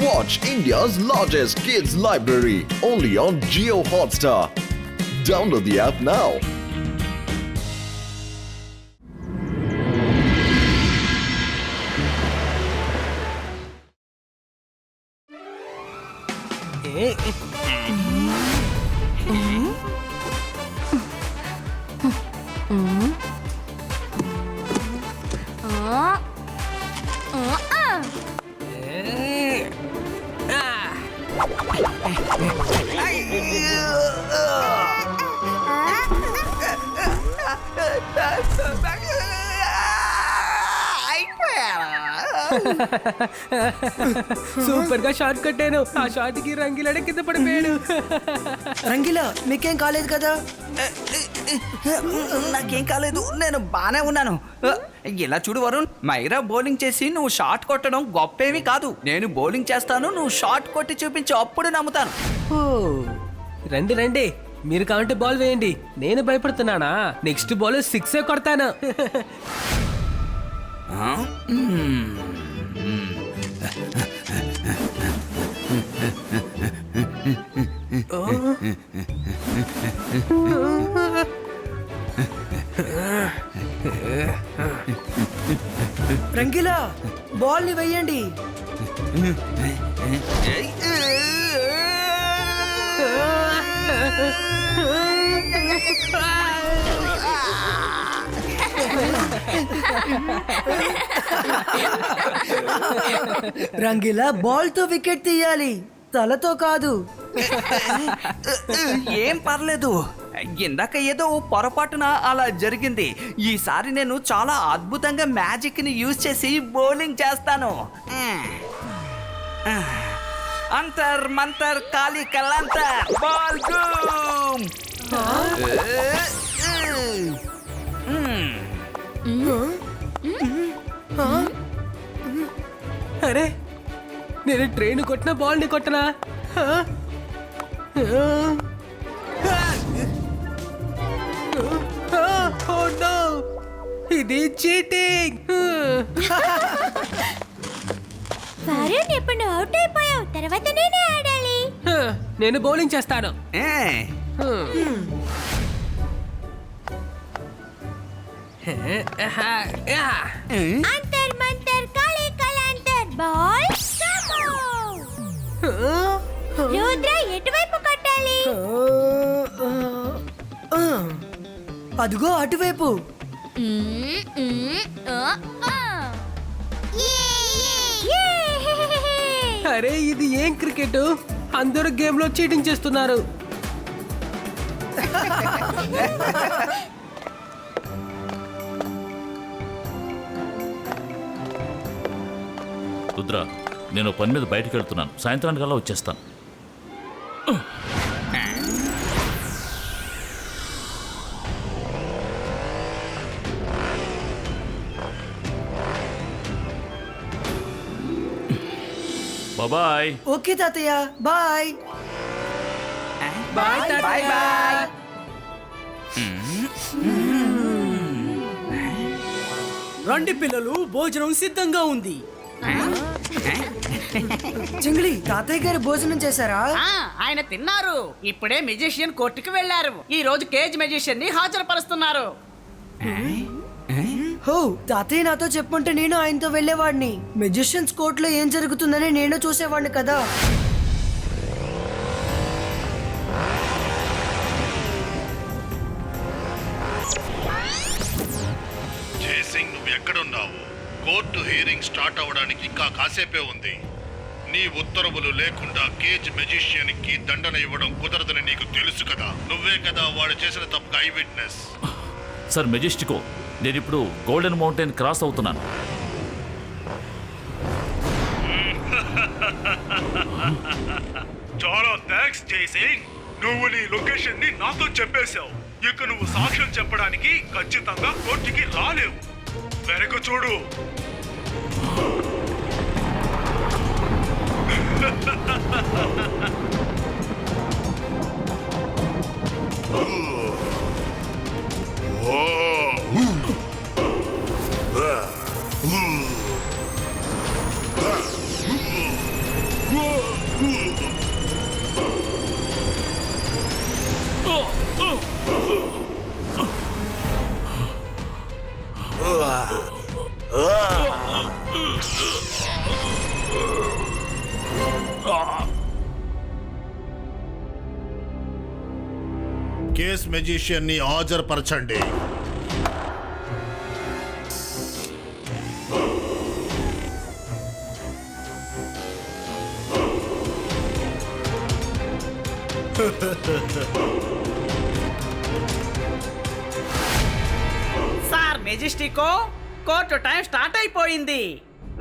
Watch India's largest kids library only on Jio Hotstar. Download the app now. Super గా short కట్టాను. ఆ short కి రంగిలాడే కింద పడిపోయాడు. రంగిలా మీకేం కాలేదు కదా? నాకేం కాలేదు, నేను బానే ఉన్నాను. ఇలా చూడు వరుణ్, మైరా బౌలింగ్ చేసి నువ్వు షాట్ కొట్టడం గొప్పేమీ కాదు. నేను బౌలింగ్ చేస్తాను, నువ్వు షాట్ కొట్టి చూపించు, అప్పుడు నమ్ముతాను. రండి రండి, మీరు కావాలంటే బాల్ వేయండి. నేను భయపడుతున్నానా? నెక్స్ట్ బాల్ 6 కొడతాను. రంగిలా బాల్ ని వెయ్యండి. రంగిలా బాల్ తో వికెట్ తీయాలి, తలతో కాదు. ఏం పర్లేదు, ఇందాక ఏదో పొరపాటున అలా జరిగింది. ఈసారి నేను చాలా అద్భుతంగా మ్యాజిక్ ని యూజ్ చేసి బౌలింగ్ చేస్తాను. అంతర్ మంతర్ కాలి కలంతర్ బాల్ గూమ్. అరే, నేను ట్రైన్ కొట్టిన బాల్ ని కొట్టనా? ఇది చీటింగ్. వరుణ్, ఇప్పుడు నువ్వు అవుట్ అయిపోయావు, తర్వాత నేనే ఆడాలి. నేను బౌలింగ్ చేస్తాను. అంతర్ మంతర్ కాళీ కలాంతర్ బాల్ రుద్ర, ఎటువైపు కొట్టాలి? అదిగో అటువైపు. అరే, ఇది ఏం క్రికెట్? అందరూ గేమ్ లో చీటింగ్ చేస్తున్నారు. రుద్ర, నేను పని మీద బయటకు వెళ్తున్నాను. సాయంత్రానికల్లా వచ్చేస్తాను. బాయ్. ఓకే తాతయ్య, బాయ్. Bye bye bye. రండి పిల్లలు, భోజనం సిద్ధంగా ఉంది. చింగిలి, తాతయ్య గారు భోజనం చేశారా? ఆయన తిన్నారు. ఇప్పుడే మెజిషియన్ కోర్టుకు వెళ్లారు. ఈ రోజు కేజ్ మెజిషియన్ ని హాజరుపరుస్తున్నారు. హో, తాతయ్య నాతో చెప్పుంటే నేను ఆయనతో వెళ్ళేవాడిని. మెజిషియన్స్ కోర్ట్ లో ఏం జరుగుతుందని నేను చూసేవాడిని కదా. జయసింగ్, నువ్వు ఎక్కడున్నావు? కోర్టు హియరింగ్ స్టార్ట్ అవ్వడానికి ఇంకా కాసేపే ఉంది. నీ ఉత్తర్వులు లేకుండా కేజ్ మెజిషియన్ కి దండన ఇవ్వడం కుదరదని నీకు తెలుసు కదా. నువ్వే కదా వాడు చేసిన తప్పుకు ఐ విట్నెస్. సార్ మెజెస్టికో, నేను ఇప్పుడు గోల్డెన్ మౌంటైన్ క్రాస్ అవుతున్నాను. చాలా థ్యాంక్స్ జయసింగ్. నువ్వు నీ లొకేషన్ ని నాతో చెప్పేశావు. ఇక నువ్వు సాక్ష్యం చెప్పడానికి ఖచ్చితంగా కోర్టుకి రాలేవు. వెనక చూడు. కేస్ మెజిషియన్ ని హాజరుపరచండి. సార్ మెజెస్టికో, కోర్టు టైం స్టార్ట్ అయిపోయింది.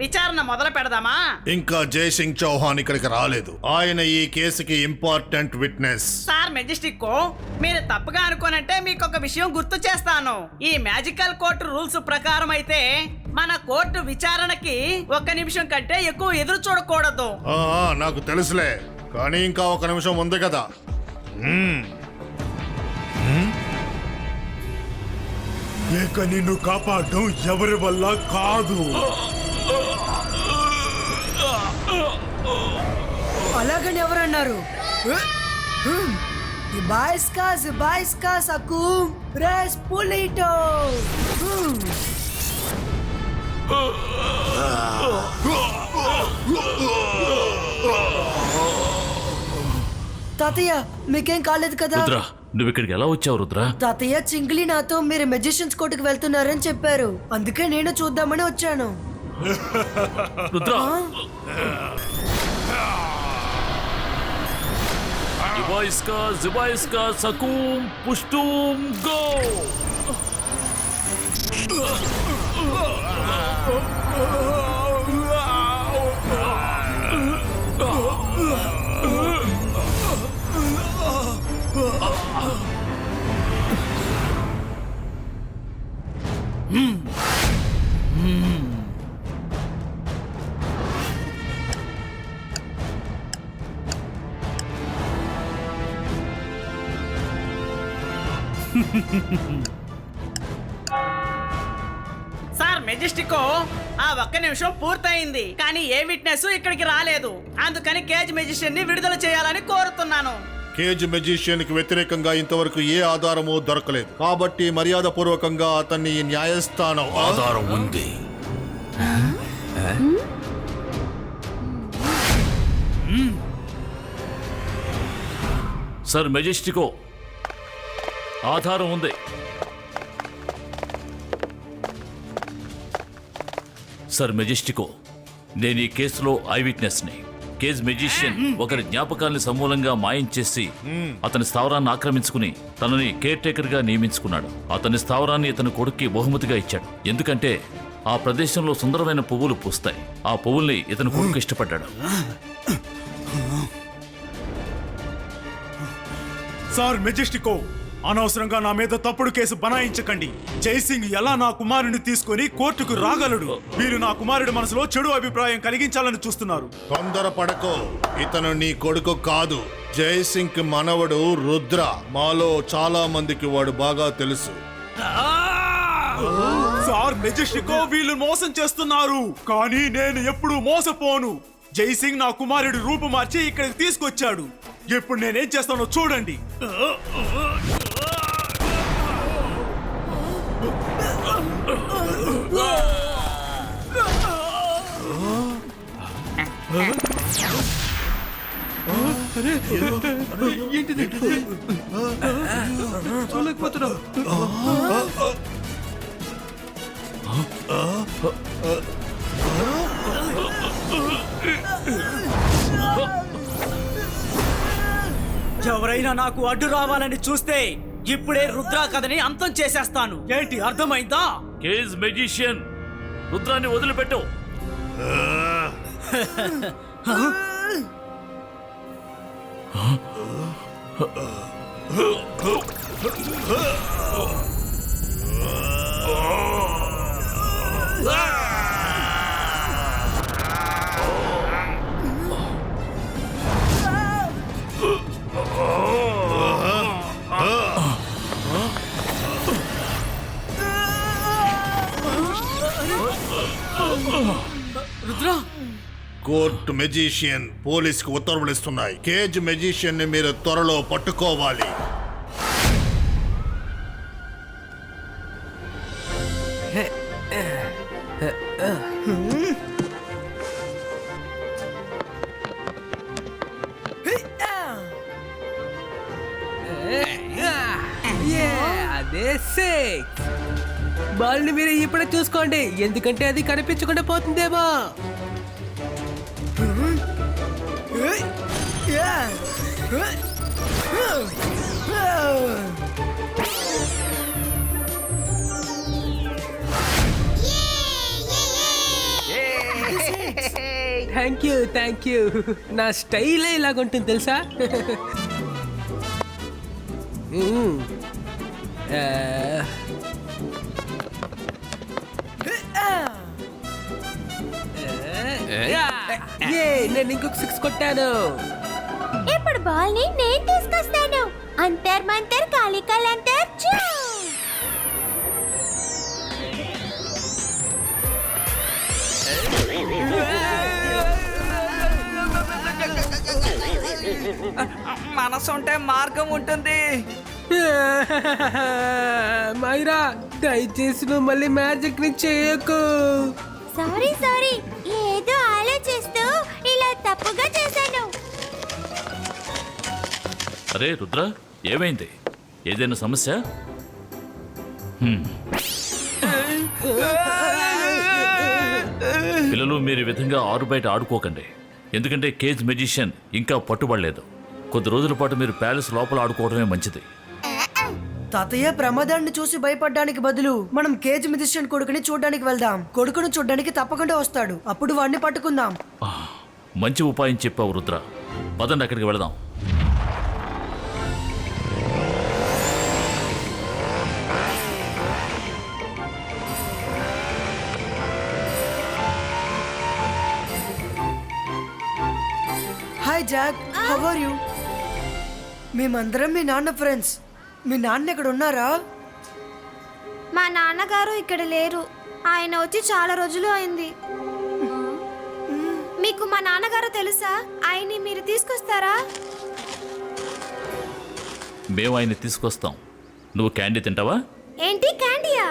విచారణ మొదలు పెడదామా? ఇంకా జయసింగ్ చౌహాన్ ఇక్కడికి రాలేదు. ఆయన ఈ కేసుకి ఇంపార్టెంట్ విట్నెస్. సార్ మెజెస్టికో, మీరు తప్పుగా అనుకోనంటే మీకు ఒక విషయం గుర్తు చేస్తాను. ఈ మ్యాజికల్ కోర్టు రూల్స్ ప్రకారం అయితే మన కోర్టు విచారణకి 1 నిమిషం కంటే ఎక్కువ ఎదురు చూడకూడదు. నాకు తెలుసులే, కానీ ఇంకా 1 నిమిషం ఉంది కదా. ఇక నిన్ను కాపాడడం ఎవరి వల్ల కాదు. అలాగని ఎవరన్నారు? Zibaiska Sakum Respulito. తాతయ్య మీకేం కాలేదు కదా? రుద్ర, నువ్వు ఇక్కడికి ఎలా వచ్చావు రుద్ర? తాతయ్య చింగిలి నాతో మీరు మెజిషియన్స్ కోర్టుకు వెళ్తున్నారని చెప్పారు, అందుకే నేను చూద్దామని వచ్చాను. రుద్ర, జిబాయిస్కా సకూం పుష్టూం గో. సార్ మెజెస్టికో, ఆ 1 నిమిషం పూర్తయింది, కానీ ఏ విట్నెస్ ఇక్కడికి రాలేదు. అందుకని కేజ్ మెజిషియన్ ని విడుదల చేయాలని కోరుతున్నాను. కేజ్ మెజిషియన్ కి వ్యతిరేకంగా ఇంతవరకు ఏ ఆధారము దొరకలేదు, కాబట్టి మర్యాద పూర్వకంగా అతన్ని న్యాయస్థానం ఆధారం ఉంది. సార్ మెజెస్టికో, ఆధారం ఉంది. సార్ మెజెస్టికో, నేను ఈ కేసులో ఐ విట్నెస్ ని. కేజ్ మెజిషియన్ ఒకరి జ్ఞాపకాల్ని సమూలంగా మాయం చేసి అతని స్థావరాన్ని ఆక్రమించుకుని తనని కేర్ టేకర్ గా నియమించుకున్నాడు. అతని స్థావరాన్ని ఇతని కొడుక్కి బహుమతిగా ఇచ్చాడు, ఎందుకంటే ఆ ప్రదేశంలో సుందరమైన పువ్వులు పూస్తాయి. ఆ పువ్వుల్ని ఇతని కొడుకు ఇష్టపడ్డాడు. సార్ మెజెస్టికో, అనవసరంగా నా మీద తప్పుడు కేసు బనాయించకండి. జైసింగ్ ఎలా నా కుమారుని తీసుకొని కోర్టుకు రాగలడు? మీరు నా కుమారుడి మనసులో చెడు అభిప్రాయం కలిగించాలని చూస్తున్నారు. తొందరపడకో, ఇతను నీ కొడుకు కాదు. జయసింగ్ కి మనవడు రుద్ర. మాలో చాలా మందికి వాడు బాగా తెలుసు. సార్ మెజెస్టికో, వీళ్ళు మోసం చేస్తున్నారు, కానీ నేను ఎప్పుడూ మోసపోను. జైసింగ్ నా కుమారుడి రూపు మార్చి ఇక్కడికి తీసుకొచ్చాడు. ఇప్పుడు నేనేం చేస్తానో చూడండి. ఎవరైనా నాకు అడ్డు రావాలని చూస్తే ఇప్పుడే రుద్ర కథని అంతం చేసేస్తాను. ఏంటి, అర్థమైందా? కేజ్ మెజిషియన్, రుద్రాన్ని వదిలిపెట్టు. కోర్టు మెజిషియన్ పోలీసుకు ఉత్తర్వులు ఇస్తున్నాయి. కేజ్ మెజిషియన్ ని మీరు త్వరలో పట్టుకోవాలి. అదే సిక్స్. బాల్ ని మీరు ఇప్పుడే చూసుకోండి, ఎందుకంటే అది కనిపించకుండా పోతుందేమో. Thank you. నా స్టైలే ఇలాగుంటుంది తెలుసా. నేను ఇంకొక సిక్స్ కొట్టాను. ఇప్పుడు బాల్ ని నేను తీసుకొస్తాను. అంతర్ మంతర్ కాలికల్ అంతర్ చూ. మనసు ఉంటే మార్గం ఉంటుంది. మైరా, దయచేసి నువ్వు మళ్ళీ మ్యాజిక్ ని చేయకు. సారీ ఏదో ఆలోచిస్తూ ఇలా తప్పుగా చేశాను. అరే రుద్ర, ఏమైంది? ఏదైనా సమస్య? పిల్లలు, మీరు ఈ విధంగా ఆరు బయట ఆడుకోకండి, ఎందుకంటే కేజ్ మెజిషియన్ ఇంకా పట్టుబడలేదు. కొద్ది రోజుల పాటు మీరు ప్యాలెస్ లోపల ఆడుకోవడమే మంచిది. తాతయ్య, ప్రమాదాన్ని చూసి భయపడడానికి బదులు మనం కేజ్ మ్యూజిషియన్ కొడుకుని చూడడానికి వెళ్దాం. కొడుకును చూడడానికి తప్పకుండా వస్తాడు, అప్పుడు వాడిని పట్టుకుందాం. మంచి ఉపాయం చెప్పావు రుద్ర. పదండి, అక్కడికి వెళదాం. Hi Jack, how are you? మేమందరం మీ నాన్న ఫ్రెండ్స్. మీ నాన్న ఇక్కడ ఉన్నారా? మా నాన్నగారు ఇక్కడ లేరు. ఆయన వచ్చి చాలా రోజులు అయింది. మీకు మా నాన్నగారు తెలుసా? ఆయన్ని మీరు తీసుకొస్తారా? మేము ఆయన్ని తీసుకొస్తాం. నువ్వు క్యాండీ తింటావా? ఏంటి, క్యాండీయా?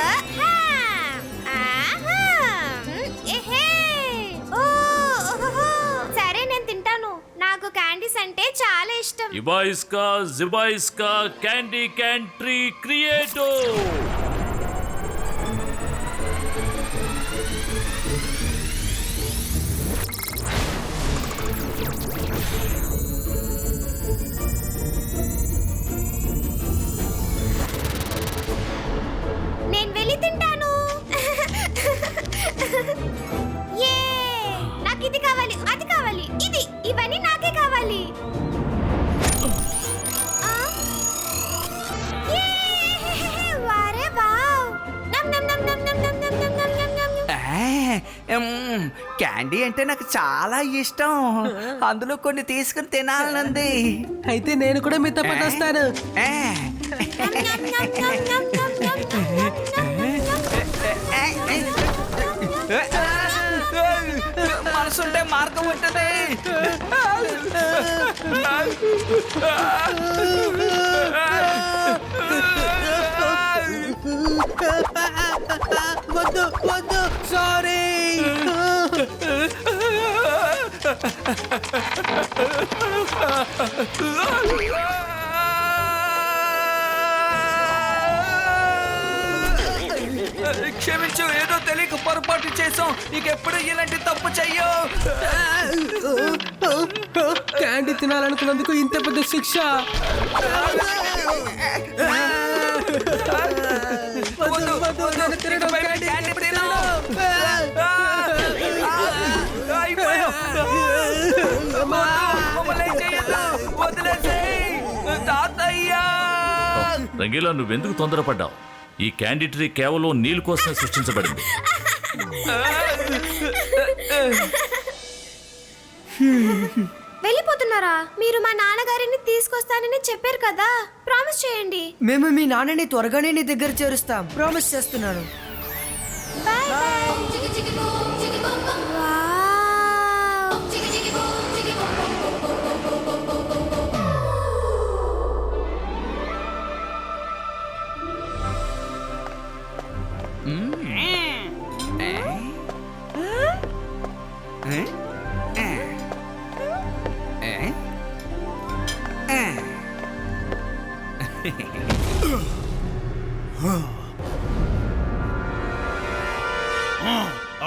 ఆహా! ఆహా! ఎహే! ఓ! ఓహో! సరే, నేను తింటాను. నాకు క్యాండీస్ అంటే చాలా ఇష్టం. ఇబాయిస్కా జిబాయిస్కా క్యాండీ క్యాంట్రీ క్రియేటో. నేను వెళ్ళి తింటాను. యే! నాకు ఇది కావాలి, అది కావాలి, ఇవన్నీ నాకే కావాలి. ఆ? యే! వారే వావ్! నమ్ నమ్ నమ్ నమ్ నమ్ నమ్ నమ్ నమ్ నమ్ నమ్ నమ్. క్యాండీ అంటే నాకు చాలా ఇష్టం. అందులో కొన్ని తీసుకుని తినాలనుంది. అయితే నేను కూడా మీతో పాటు వస్తాను. మనసుంటే మార్గం ఉంటుంది. వద్దు, సారీ. క్షమించు, ఏదో తెలియక పొరపాటు చేసాం. నీకెప్పుడు ఇలాంటి తప్పు చెయ్యో. క్యాండీ తినాలనుకున్నందుకు ఇంత పెద్ద శిక్ష. రంగీలా, నువ్వెందుకు తొందరపడ్డావు? ఈ క్యాండీ ట్రీ కేవలం నీళ్ళ కోసమే సృష్టించబడింది. వెళ్ళిపోతున్నారా? మీరు మా నాన్నగారిని తీసుకొస్తానని చెప్పారు కదా, ప్రామిస్ చేయండి. మేము మీ నాన్నని త్వరగానే నీ దగ్గర చేరుస్తాం, ప్రామిస్ చేస్తున్నాను. Bye bye. వావ్!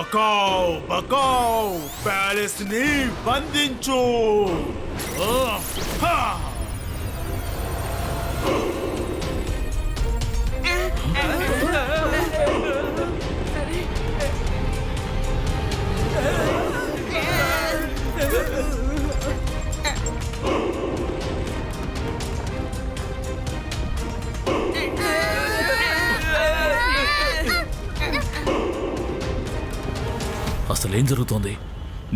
అకావ్ బకావ్ ప్యాలెస్ ని బంధించు. అసలు ఏం జరుగుతోంది?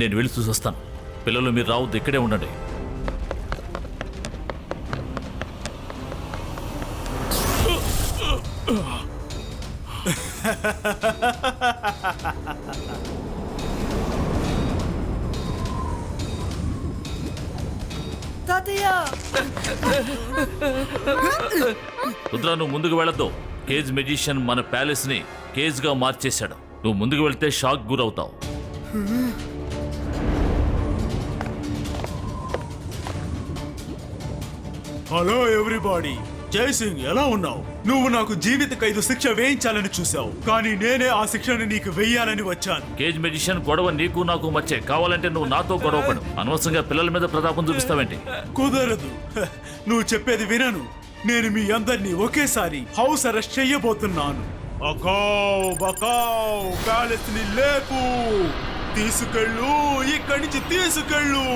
నేను వెళ్ళి చూసొస్తాను. పిల్లలు మీరు రావద్దు, ఇక్కడే ఉండండి. తాతయ్య రుద్ర, నువ్వు ముందుకు వెళ్ళొద్దు. కేజ్ మెజిషియన్ మన ప్యాలెస్ ని కేజ్ గా మార్చేశాడు. నువ్వు ముందుకు వెళ్తే షాక్ గురవుతావు. హలో ఎవ్రీబాడీ, జైసింగ్ ఎలా ఉన్నావు? నువ్వు నాకు జీవిత ఖైదు శిక్ష వేయించాలని చూసావు, కానీ నేనే ఆ శిక్షను నీకు వెయ్యాలని వచ్చాను. కేజ్ మెజిషియన్ గొడవ నీకు నాకు మధ్య. కావాలంటే నువ్వు నాతో గొడవపడు. అనవసరంగా పిల్లల మీద ప్రతాపం చూపిస్తావేంటి? కుదరదు. నువ్వు చెప్పేది వినను. నేను మీ అందరినీ ఒకేసారి హౌస్ అరెస్ట్ చెయ్యబోతున్నాను. అకావ్ బకావ్ ప్యాలెస్ ని లేపు, తీసుకెళ్ళు, ఇక్కడి నుంచి తీసుకెళ్ళు.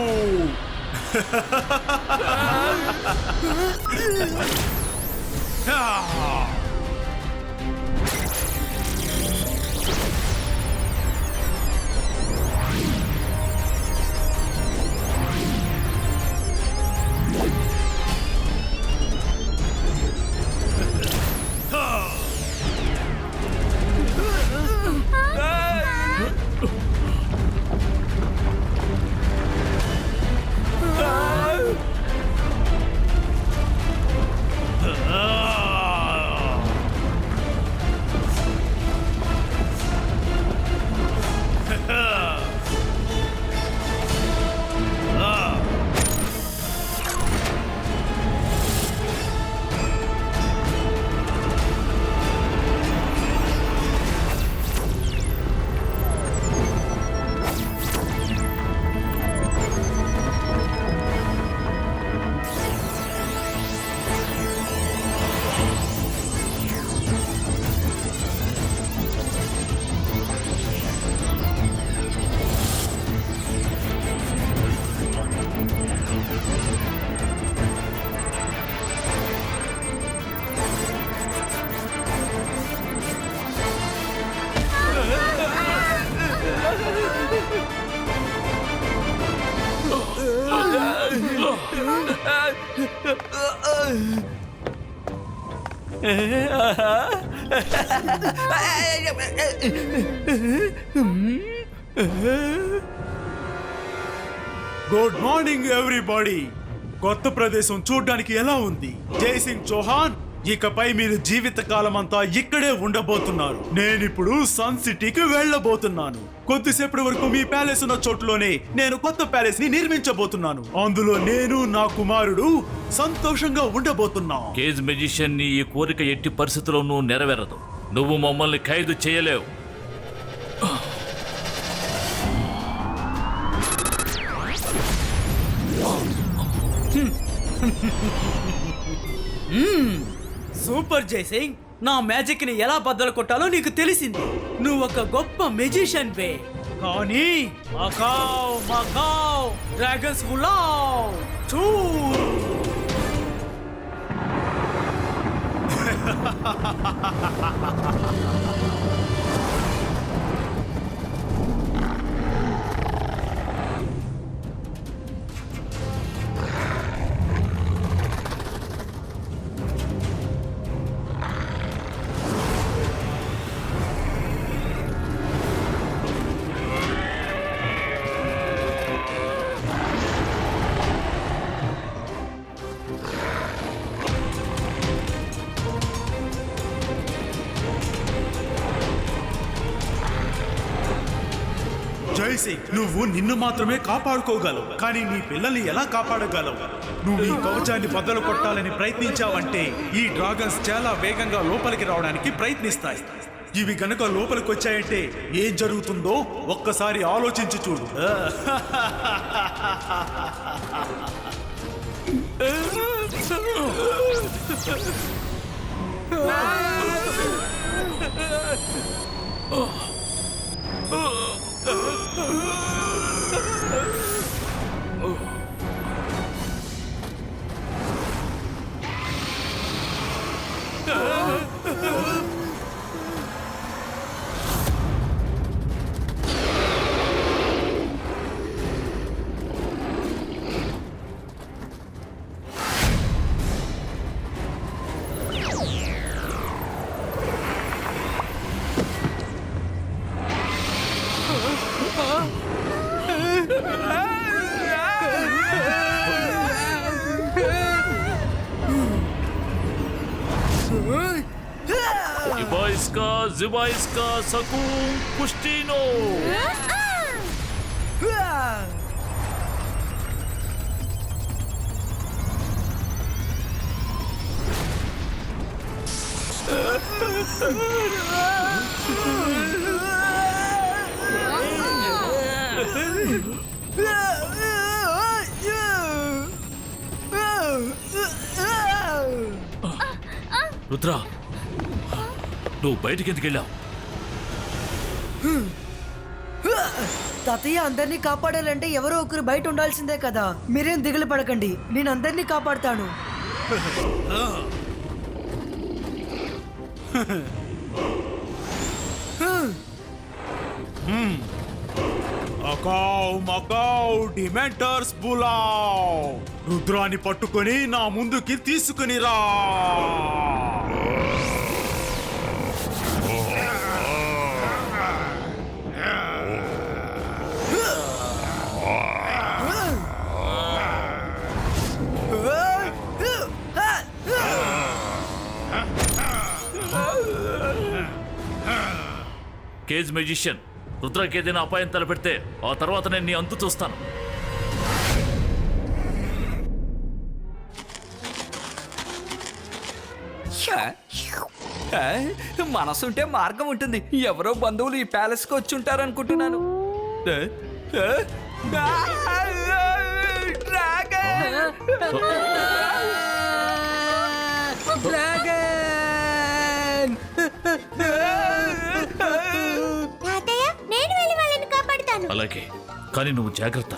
Good morning everybody. కొత్త ప్రదేశం చూడ్డానికి ఎలా ఉంది? జైసింగ్ చౌహాన్, ఇకపై మీరు జీవితకాలం అంతా ఇక్కడే ఉండబోతున్నారు. నేనిప్పుడు సన్ సిటీకి వెళ్ళబోతున్నాను. కొద్దిసేపటి వరకు మీ ప్యాలెస్ ఉన్న చోట్లోనే నేను కొత్త ప్యాలెస్ ని నిర్మించబోతున్నాను. అందులో నేను, నా కుమారుడు సంతోషంగా ఉండబోతున్నాం. కేజ్ మెజిషియన్ ని ఈ కోరిక ఎట్టి పరిస్థితుల్లోనూ నెరవేరదు. నువ్వు మమ్మల్ని ఖైదు చేయలేవు. సూపర్ జైసింగ్, నా మ్యాజిక్ ని ఎలా బద్దలు కొట్టాలో నీకు తెలిసింది. నువ్వు ఒక గొప్ప మెజిషియన్ వే. కానీ మకావ్ మకావ్ డ్రాగన్స్ ఉలావ్ చూ. జైసింగ్, నువ్వు నిన్ను మాత్రమే కాపాడుకోగలవు, కానీ నీ పిల్లల్ని ఎలా కాపాడగలవు? నువ్వు ఈ కవచాన్ని బద్దలు కొట్టాలని ప్రయత్నించావంటే ఈ డ్రాగన్స్ చాలా వేగంగా లోపలికి రావడానికి ప్రయత్నిస్తాయి. ఇవి గనక లోపలికి వచ్చాయంటే ఏం జరుగుతుందో ఒక్కసారి ఆలోచించి చూడు. Zibaiska Sakum Pustino. రుద్ర, నువ్వు బయటికి ఎందుకు వెళ్ళావు? తాతయ్య, అందరినీ కాపాడాలంటే ఎవరో ఒకరు బయట ఉండాల్సిందే కదా. మీరేం దిగులు పడకండి, నేను అందరినీ కాపాడుతాను. డిమెంటర్స్ బులావ్, రుద్రాన్ని పట్టుకొని నా ముందుకి తీసుకుని రా. కేజ్ మెజిషియన్, రుద్రకి ఏదైనా అపాయం తలపెడితే ఆ తర్వాత నేను నీ అంతు చూస్తాను. మనసుంటే మార్గం ఉంటుంది. ఎవరో బంధువులు ఈ ప్యాలెస్ కి వచ్చి ఉంటారు అనుకుంటున్నాను. నేను వెళ్ళి వాళ్ళని కాపాడుతాను. అలాగే, కానీ నువ్వు జాగ్రత్త.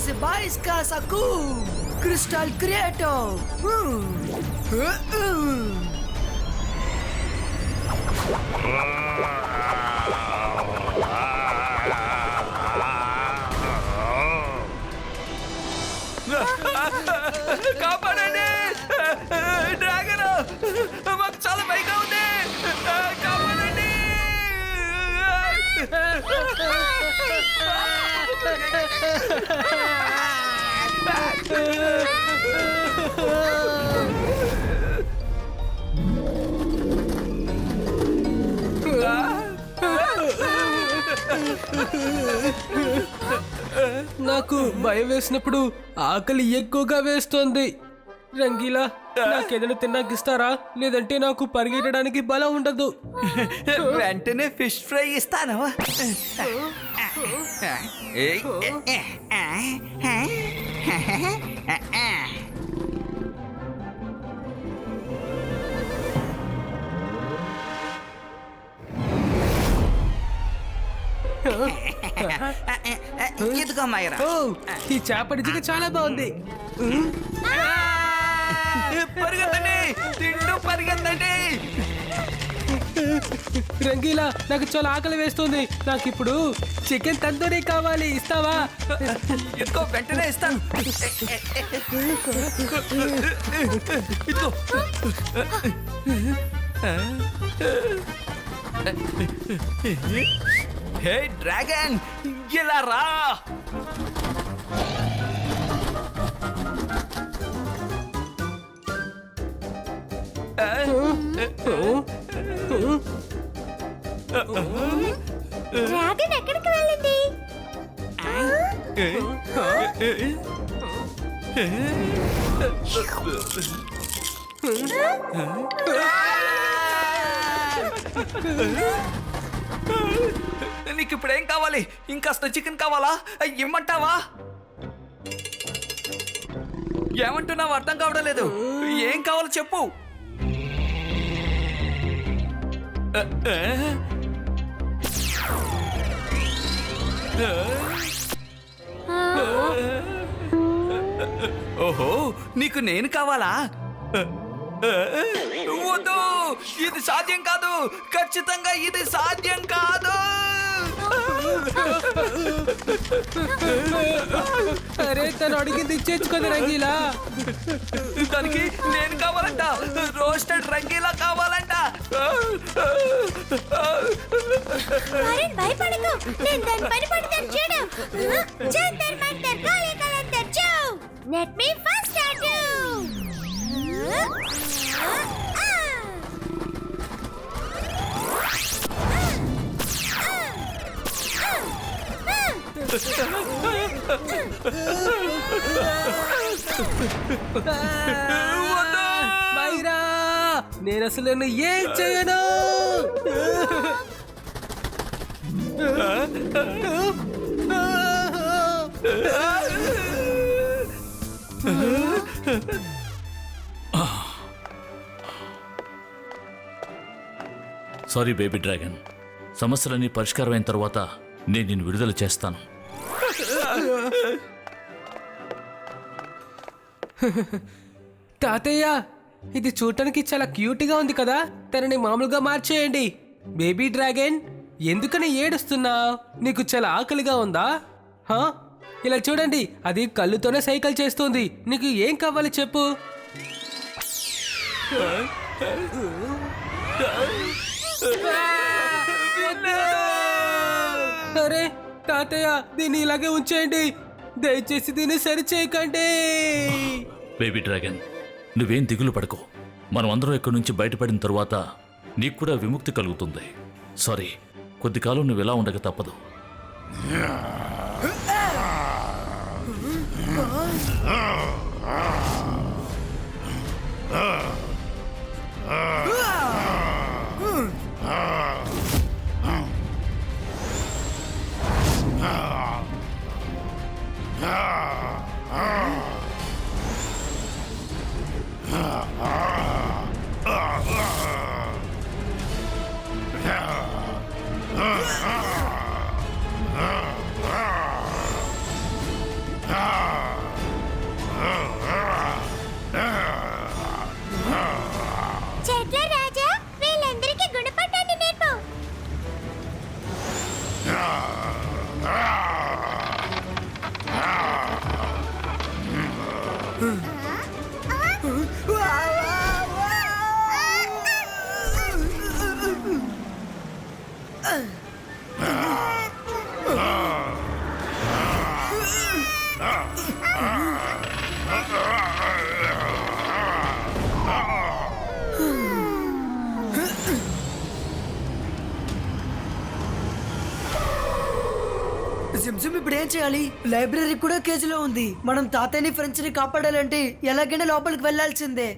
Zibaiska Sakum Crystal Creator. కాపాడండి, డ్రాగన్ మాకు చాలా భయంగా ఉంది. కాపాడండి. నాకు భయం వేసినప్పుడు ఆకలి ఎక్కువగా వేస్తోంది. రంగీలా, నాకేదైనా తిన్నాకిస్తారా? లేదంటే నాకు పరిగెట్టడానికి బలం ఉండదు. వెంటనే ఫిష్ ఫ్రై ఇస్తాను. ఇదిగో మైరా. ఓ ఈ చేపడి చికెన్ చాలా బాగుంది. పరిగెత్తండి, తింటూ పరిగెత్తండి. రంగీలా నాకు చాలా ఆకలి వేస్తుంది. నాకు ఇప్పుడు చికెన్ తందూరి కావాలి, ఇస్తావా? ఇదిగో వెంటనే ఇస్తాను. ఇదిగో. హే డ్రాగన్, ఇలా రా. డ్రాగన్ ఎక్కడికి వెళ్ళింది? నీకు ఇప్పుడు ఏం కావాలి? ఇంకాస్త చికెన్ కావాలా? ఇమ్మంటావా? ఏమంటున్నావు అర్థం కావడం లేదు. ఏం కావాలో చెప్పు. ఓహో, నీకు నేను కావాలా? వద్దు, ఇది సాధ్యం కాదు. ఖచ్చితంగా ఇది సాధ్యం కాదు. అరే తను అడిగింది ఇచ్చేచ్చుకుంది రంగీలా. దానికి నేను కావాలంట, రోస్టెడ్ రంగీలా కావాలంట. వరుణ్ భయపడకు, నేను దాని పని పడతాను చూడు. జంతర్ మంతర్ కాలే కలంతర్ చూ. Let me first start you. Myra, నేను అసలు నిన్ను ఏం చేయను. సారీ బేబీ డ్రాగన్, సమస్యలన్నీ పరిష్కారమైన తర్వాత నేను నిన్ను విడుదల చేస్తాను. తాతయ్య, ఇది చూడటానికి చాలా క్యూట్గా ఉంది కదా, తనని మామూలుగా మార్చేయండి. బేబీ డ్రాగన్, ఎందుకని ఏడుస్తున్నావు? నీకు చాలా ఆకలిగా ఉందా? హా, ఇలా చూడండి, అది కళ్ళుతోనే సైకిల్ చేస్తుంది. నీకు ఏం కావాలి చెప్పు. అరే తాతయ్య, దీన్ని ఇలాగే ఉంచేయండి, దయచేసి దీన్ని సరి చేయకండి. బేబీ డ్రాగన్, నువ్వేం దిగులు పడకు. మనం అందరం ఇక్కడి నుంచి బయటపడిన తరువాత నీకు కూడా విముక్తి కలుగుతుంది. సారీ, కొద్ది కాలం నువ్వు ఎలా ఉండక తప్పదు. చెట్ల రాజా, వీళ్ళందరికీ గుణపట్టాన్ని నేర్పు. జిమ్జిమ్ ఇప్పుడు ఏం చేయాలి? లైబ్రరీ కూడా కేజీలో ఉంది. మనం తాతయ్యని ఫ్రెండ్స్ ని కాపాడాలంటే ఎలాగైనా లోపలికి వెళ్లాల్సిందే.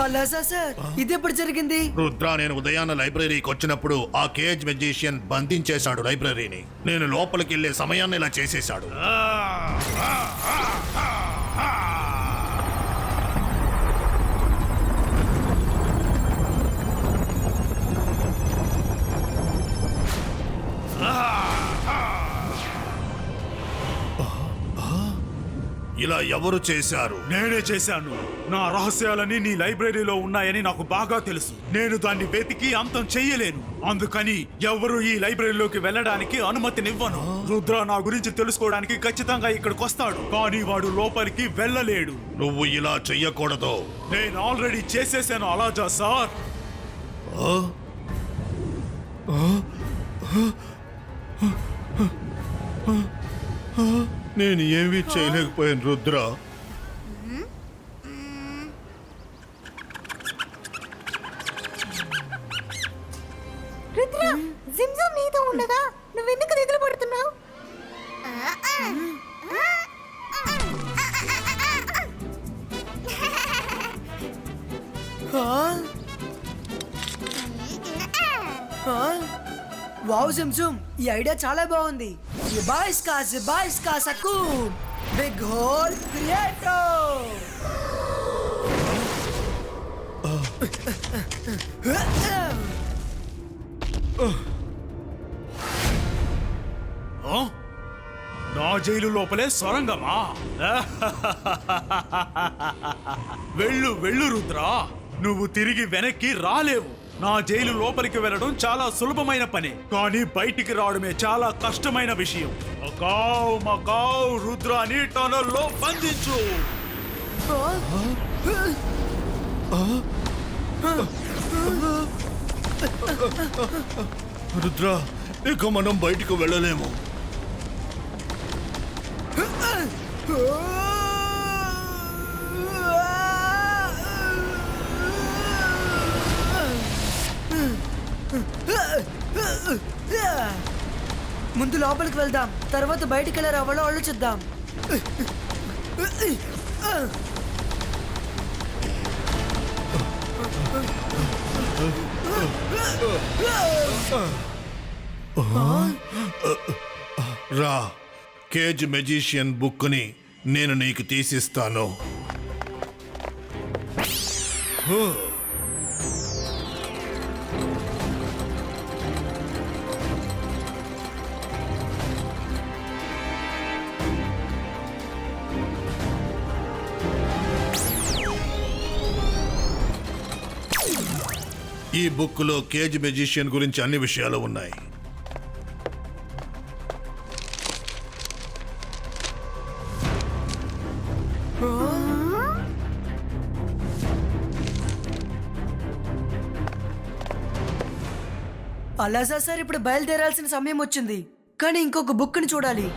అలాసా సార్, ఇది ఎప్పుడు జరిగింది? రుద్ర, నేను ఉదయాన్న లైబ్రరీకి వచ్చినప్పుడు ఆ కేజ్ మెజిషియన్ బంధించేశాడు లైబ్రరీని. నేను లోపలికి వెళ్లే సమయాన్ని ఇలా చేసేశాడు. ఎవరు చేశారు? నేనే చేశాను. నా రహస్యాలని నీ లైబ్రరీలో ఉన్నాయని నాకు బాగా తెలుసు. నేను దాన్ని వెతికి అంతం చెయ్యలేను. అందుకని ఎవరు ఈ లైబ్రరీలోకి వెళ్ళడానికి అనుమతినివ్వను. రుద్ర నా గురించి తెలుసుకోవడానికి ఖచ్చితంగా ఇక్కడికి వస్తాడు, కానీ వాడు లోపలికి వెళ్ళలేడు. నువ్వు ఇలా చెయ్యకూడదు. నేను ఆల్రెడీ చేసేసాను అలాజా సార్. నేను ఏమీ చేయలేకపోయాను రుద్ర. రుద్ర జిమ్జమ్ నీతో ఉండగా నువ్వెందుకు దిగులు పడుతున్నావు? వావ్ జిమ్జమ్, ఈ ఐడియా చాలా బాగుంది. జిబాయిస్కా సకూన్ బిగ్ హోల్ క్రియేటో. నా జైలు లోపలే సొరంగమా? వెళ్ళు వెళ్ళు రుద్ర, నువ్వు తిరిగి వెనక్కి రాలేవు. నా జైలు లోపలికి వెళ్ళడం చాలా సులభమైన పని, కానీ బయటికి రావడమే చాలా కష్టమైన విషయం. మకావ్ మకావ్ రుద్రాని టనల్లో బంధించు. రుద్ర, ఇక మనం బయటికి వెళ్ళలేము. ముందు లోపలికి వెళ్దాం, తర్వాత బయటికి వెళ్ళి రావాలో ఆలోచిద్దాం. రా, కేజ్ మెజిషియన్ బుక్ని నేను నీకు తీసిస్తాను. ఈ బుక్లో కేజ్ మెజిషియన్ గురించి అన్ని విషయాలు ఉన్నాయి. అలాజా సార్, ఇప్పుడు బయలుదేరాల్సిన సమయం వచ్చింది, కానీ ఇంకొక బుక్ని చూడాలి.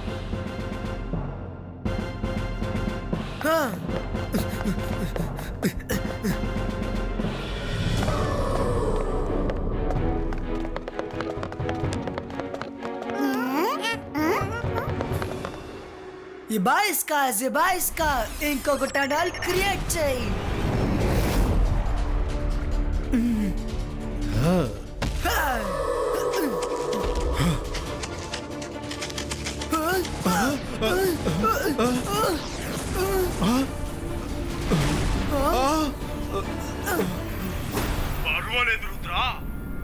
జిబాయిస్కా ఇంకొక టనల్ క్రియేట్ చేయి. పర్వాలేదు రుద్ర,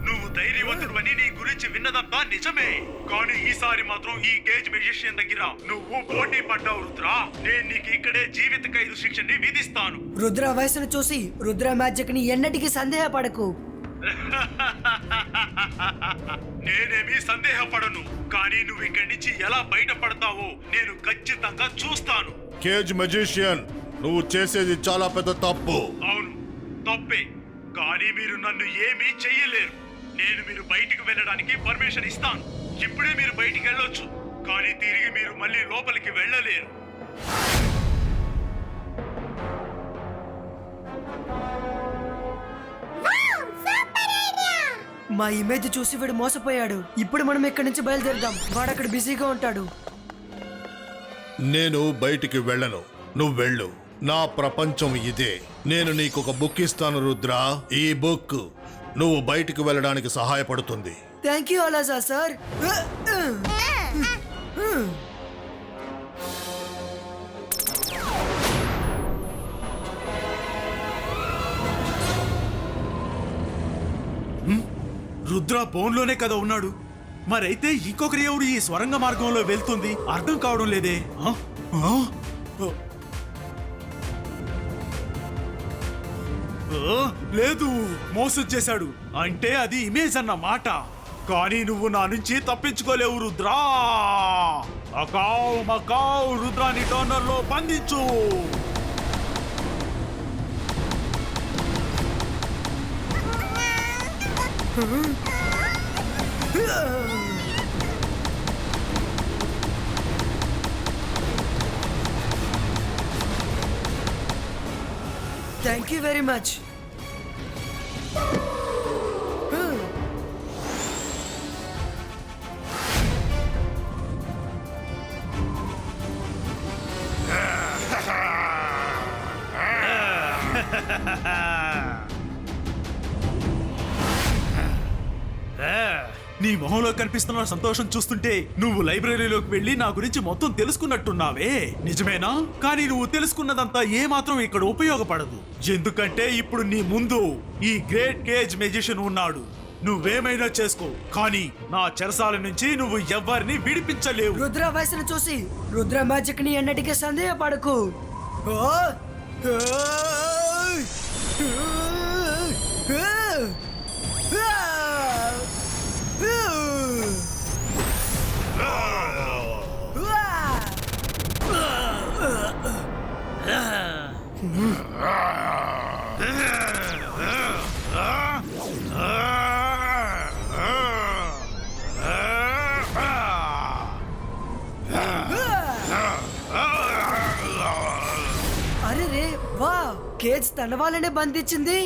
నువ్వు ధైర్యవంతుడు నీ గురించి విన్నదంతా నిజమే, కానీ ఈసారి మాత్రం ఈ కేజ్ మెజిషియన్ దగ్గర నువ్వు పోటీ పడ్డావు రుద్ర. నేను నీకు ఇక్కడే జీవిత ఖైదు శిక్షని విధిస్తాను. రుద్ర వయసును చూసి రుద్ర మ్యాజిక్ ని ఎన్నటికీ సందేహపడకు. నేనేమీ సందేహపడను, కానీ నువ్వు ఇక్కడి నుంచి ఎలా బయటపడతావో నేను ఖచ్చితంగా చూస్తాను. కేజ్ మెజిషియన్, నువ్వు చేసేది చాలా పెద్ద తప్పు. అవును, తప్పే, కానీ మీరు నన్ను ఏమీ చెయ్యలేరు. నేను మీరు బయటికి వెళ్ళడానికి పర్మిషన్ ఇస్తాను. ఇప్పుడే మీరు బయటికి వెళ్ళొచ్చు, కానీ తిరిగి మీరు మళ్ళీ లోపలికి వెళ్ళలేరు. మా ఇమేజ్ చూసి వీడు మోసపోయాడు. ఇప్పుడు మనం ఇక్కడి నుంచి బయలుదేరదాం, వాడు అక్కడ బిజీగా ఉంటాడు. నేను బయటికి వెళ్ళను, నువ్వు వెళ్ళు. నా ప్రపంచం ఇదే. నేను నీకు ఒక బుక్ ఇస్తాను రుద్ర. ఈ బుక్ నువ్వు బయటికి వెళ్ళడానికి సహాయపడుతుంది. థ్యాంక్ యూ అలాజా సార్. రుద్ర బోన్లోనే కదా ఉన్నాడు, మరైతే ఇంకొకరి ఎవరు ఈ స్వరంగ మార్గంలో వెళ్తుంది? అర్థం కావడం లేదే. లేదు, మోసం చేశాడు అంటే అది ఇమేజ్ అన్న మాట. కానీ నువ్వు నా నుంచి తప్పించుకోలేవు రుద్రా. అకావ్ మకావ్ రుద్రాని టర్నర్ లో బంధించు. Thank you very much. నీ మొహంలో కనిపిస్తున్న సంతోషం చూస్తుంటే నువ్వు లైబ్రరీలోకి వెళ్ళి నా గురించి మొత్తం తెలుసుకున్నట్టున్నావే. నిజమేనా? కానీ నువ్వు తెలుసుకున్నదంతా ఏమాత్రం ఇక్కడ ఉపయోగపడదు. ఎందుకంటే ఇప్పుడు నీ ముందు ఈ గ్రేట్ కేజ్ మెజిషియన్ ఉన్నాడు. నువ్వేమైనా చేసుకో, కానీ నా చెరసాల నుంచి నువ్వు ఎవ్వరిని విడిపించలేవు. రుద్ర వయసును చూసి రుద్ర మ్యాజిక్ ని ఎన్నటికీ సందేహపడకు. అరే రే వా, కేజ్ తన వాళ్ళనే బంధించింది.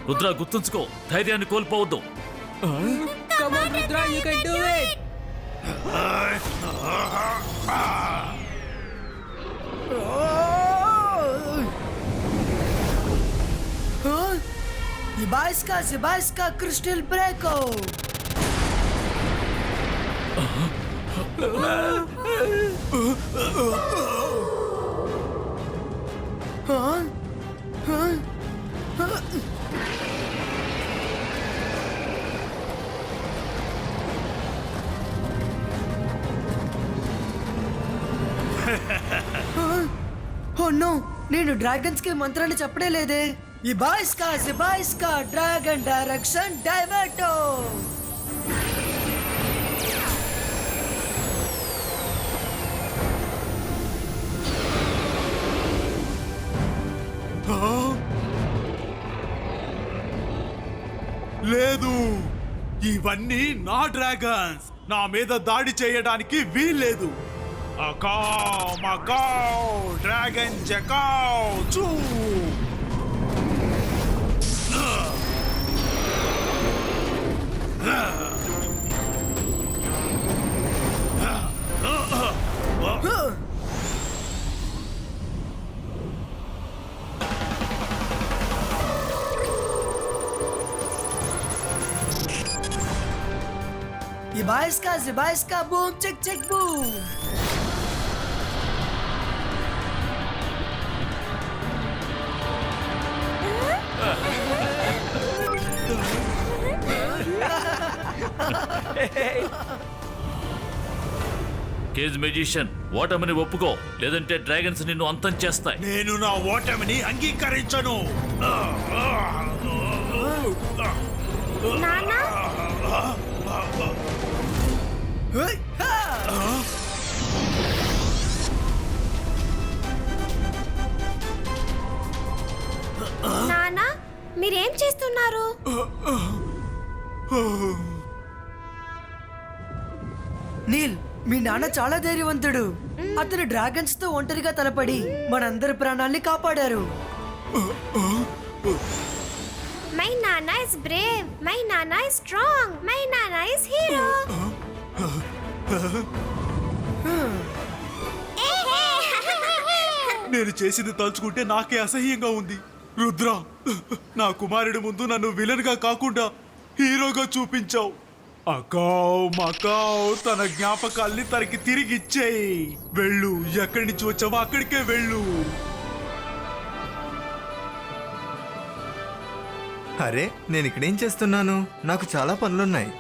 రుద్ర, గుర్తుంచుకో, ధైర్యాన్ని కోల్పోవద్దు. Come on, Rudra, you can do it. Zibaiska Crystal Breako. Oh no, నేను డ్రాగన్స్ కి మంత్రాన్ని చెప్పడే లేదే. ఇబాయిస్కా డ్రాగన్ డైరెక్షన్ డైవర్టో. లేదు, ఇవన్నీ నా డ్రాగన్స్. నా మీద దాడి చేయడానికి వీల్లేదు. అకావ్ మకావ్ డ్రాగన్ జకావ్ చూ. జిబాయిస్కా boom check check boom. Cage magician ఓటమిని ఒప్పుకో, లేదంటే డ్రాగన్స్ నిన్ను అంతం చేస్తాయి. నేను నా ఓటమిని అంగీకరించను. నానా నానా మీరేం చేస్తున్నారు? నీల్, మీ నాన్న చాలా ధైర్యవంతుడు. అతను డ్రాగన్స్ తో ఒంటరిగా తలపడి మనందరి ప్రాణాల్ని కాపాడారు. మై నానా ఇస్ బ్రేవ్, మై నానా ఇస్ స్ట్రాంగ్, మై నానా ఇస్ హీరో. నేను చేసింది తలుచుకుంటే నాకే అసహ్యంగా ఉంది. రుద్ర, నా కుమారుడి ముందు నన్ను విలన్ గా కాకుండా హీరోగా చూపించావు. అకావ్ మకావ్ తన జ్ఞాపకాల్ని తనకి తిరిగి ఇచ్చేయి. వెళ్ళు, ఎక్కడి నుంచి వచ్చావో అక్కడికే వెళ్ళు. అరే, నేను ఇక్కడేం చేస్తున్నాను? నాకు చాలా పనులున్నాయి.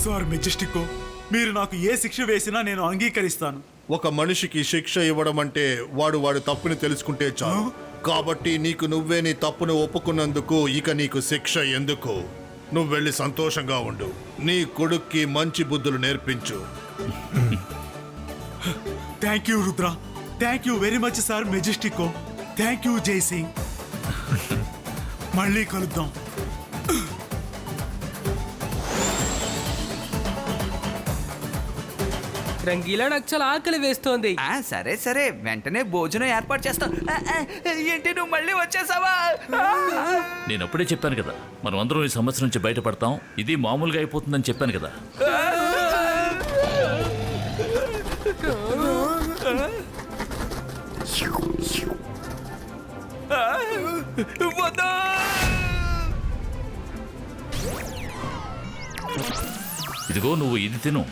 సార్ మెజెస్టికో, మీరు నాకు ఏ శిక్ష వేసినా నేను అంగీకరిస్తాను. ఒక మనిషికి శిక్ష ఇవ్వడం అంటే వాడి తప్పుని తెలుసుకుంటే చాలు. కాబట్టి నీకు నువ్వే నీ తప్పును ఒప్పుకున్నందుకు ఇక నీకు శిక్ష ఎందుకు? నువ్వు వెళ్ళి సంతోషంగా ఉండు. నీ కొడుక్కి మంచి బుద్ధులు నేర్పించు. Thank you Rudra. Thank you very much sir Majestico. Thank you Jaisingh. మళ్ళీ కలుద్దాం. రంగీలా నాకు చాలా ఆకలి వేస్తోంది. సరే సరే, వెంటనే భోజనం ఏర్పాటు చేస్తాం. ఏంటి నువ్వు మళ్ళీ వచ్చేసావా? నేను అప్పుడే చెప్పాను కదా, మనం అందరం ఈ సమస్య నుంచి బయటపడతాం. ఇది మామూలుగా అయిపోతుందని చెప్పాను కదా. ఇదిగో నువ్వు ఇది తిను.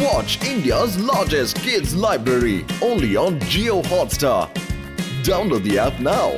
Watch India's largest kids library only on Geo Hotstar. Download the app now.